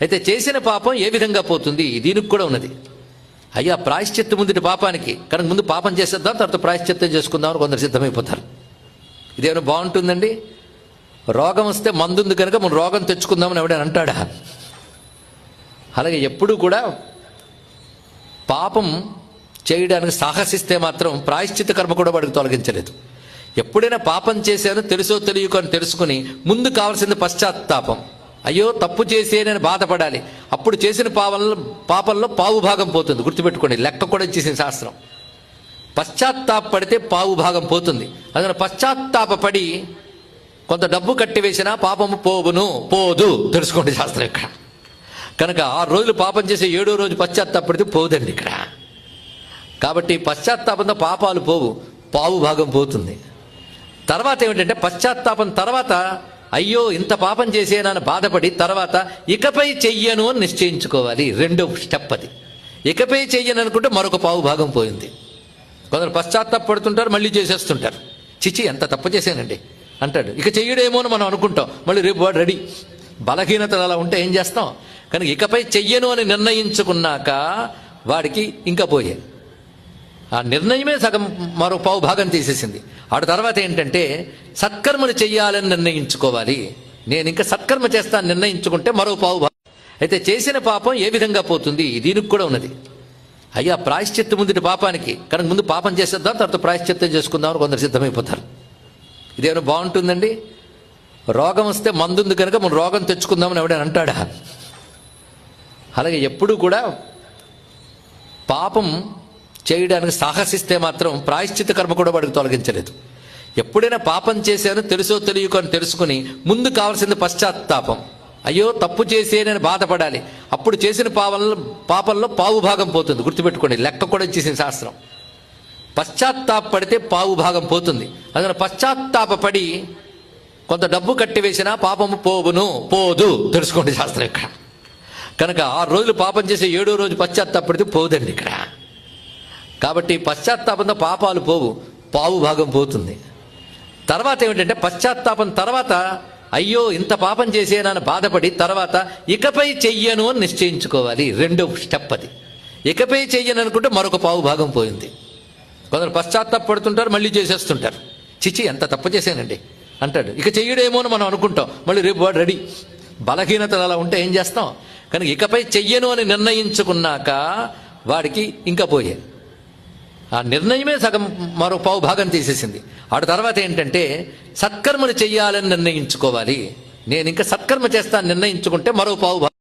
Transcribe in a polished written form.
అయితే చేసిన పాపం ఏ విధంగా పోతుంది దీనికి కూడా ఉన్నది. అయ్యా ప్రాయశ్చిత్తం ముందు పాపానికి కనుక ముందు పాపం చేసేద్దాం, తర్వాత ప్రాయశ్చిత్తం చేసుకుందామని కొందరు సిద్ధమైపోతారు. ఇదేమైనా బాగుంటుందండి? రోగం వస్తే మందుంది కనుక మనం రోగం తెచ్చుకుందామని ఎవడైనా అంటాడా? అలాగే ఎప్పుడూ కూడా పాపం చేయడానికి సాహసిస్తే మాత్రం ప్రాయశ్చిత్త కర్మ కూడా వాడికి తొలగించలేదు. ఎప్పుడైనా పాపం చేశానో తెలుసో తెలియకో అని తెలుసుకుని ముందు కావాల్సింది పశ్చాత్తాపం. అయ్యో తప్పు చేసే నేను బాధపడాలి. అప్పుడు చేసిన పాపంలో పావు భాగం పోతుంది. గుర్తుపెట్టుకోండి, లెక్క కూడా ఇచ్చేసింది శాస్త్రం. పశ్చాత్తాపడితే పావు భాగం పోతుంది. అందుకని పశ్చాత్తాపడి కొంత డబ్బు కట్టివేసినా పాపము పోదు తెలుసుకోండి శాస్త్రం ఇక్కడ. కనుక 6 రోజులు పాపం చేసి 7వ రోజు పశ్చాత్తాపడితే పోదండి ఇక్కడ. కాబట్టి పశ్చాత్తాపంతో పాపాలు పోవు, పావు భాగం పోతుంది. తర్వాత ఏమిటంటే పశ్చాత్తాపం తర్వాత అయ్యో ఇంత పాపం చేసేనని బాధపడి తర్వాత ఇకపై చెయ్యను అని నిశ్చయించుకోవాలి. 2వ స్టెప్ అది. ఇకపై చెయ్యను అనుకుంటే మరొక పావు భాగం పోయింది. కొందరు పశ్చాత్తాపడుతుంటారు, మళ్ళీ చేసేస్తుంటారు. చిచి ఎంత తప్పు చేశానండి అంటాడు. ఇక చెయ్యడేమో అని మనం అనుకుంటాం, మళ్ళీ రేపు వాడు రెడీ. బలహీనతలు అలా ఉంటే ఏం చేస్తాం? కనుక ఇకపై చెయ్యను అని నిర్ణయించుకున్నాక వాడికి ఇంకా పోయే ఆ నిర్ణయమే సగం మరో పావు భాగం తీసేసింది. ఆ తర్వాత ఏంటంటే సత్కర్మలు చెయ్యాలని నిర్ణయించుకోవాలి. నేను ఇంకా సత్కర్మ చేస్తాను నిర్ణయించుకుంటే మరో పావు భాగం. అయితే చేసిన పాపం ఏ విధంగా పోతుంది దీనికి కూడా ఉన్నది. అయ్యా ప్రాయశ్చిత్తం ముందు పాపానికి కనుక ముందు పాపం చేసేద్దాం, తర్వాత ప్రాయశ్చిత్తం చేసుకుందామని కొందరు సిద్ధమైపోతారు. ఇదేమైనా బాగుంటుందండి? రోగం వస్తే మందుంది కనుక మనం రోగం తెచ్చుకుందామని ఎవడైనా అంటాడా? అలాగే ఎప్పుడూ కూడా పాపం చేయడానికి సాహసిస్తే మాత్రం ప్రాయశ్చిత్త కర్మ కూడా వాడికి తొలగించలేదు. ఎప్పుడైనా పాపం చేశానో తెలుసో తెలియకో అని తెలుసుకుని ముందు కావాల్సింది పశ్చాత్తాపం. అయ్యో తప్పు చేసే నేను బాధపడాలి. అప్పుడు చేసిన పాపంలో పావు భాగం పోతుంది. గుర్తుపెట్టుకోండి, లెక్క కూడా ఇచ్చేసింది శాస్త్రం. పశ్చాత్తాపడితే పావు భాగం పోతుంది. అందుకని పశ్చాత్తాపడి కొంత డబ్బు కట్టివేసినా పాపము పోదు తెలుసుకోండి శాస్త్రం ఇక్కడ. కనుక 6 రోజులు పాపం చేసి 7వ రోజు పశ్చాత్తాపడితే పోదండి ఇక్కడ. కాబట్టి పశ్చాత్తాపంతో పాపాలు పోవు, పావు భాగం పోతుంది. తర్వాత ఏమిటంటే పశ్చాత్తాపం తర్వాత అయ్యో ఇంత పాపం చేసేనని బాధపడి తర్వాత ఇకపై చెయ్యను అని నిశ్చయించుకోవాలి. 2వ స్టెప్ అది. ఇకపై చెయ్యను అనుకుంటే మరొక పావు భాగం పోయింది. కొందరు పశ్చాత్తాపడుతుంటారు, మళ్ళీ చేసేస్తుంటారు. చిచి ఎంత తప్పు చేశానండి అంటాడు. ఇక చెయ్యడేమో అని మనం అనుకుంటాం, మళ్ళీ రేపు వాడు రెడీ. బలహీనతలు అలా ఉంటే ఏం చేస్తాం? కనుక ఇకపై చెయ్యను అని నిర్ణయించుకున్నాక వాడికి ఇంకా పోయే ఆ నిర్ణయమే సగం మరో పావు భాగం తీసేసింది. ఆ తర్వాత ఏంటంటే సత్కర్మలు చెయ్యాలని నిర్ణయించుకోవాలి. నేను ఇంకా సత్కర్మ చేస్తాను నిర్ణయించుకుంటే మరో పావు భాగం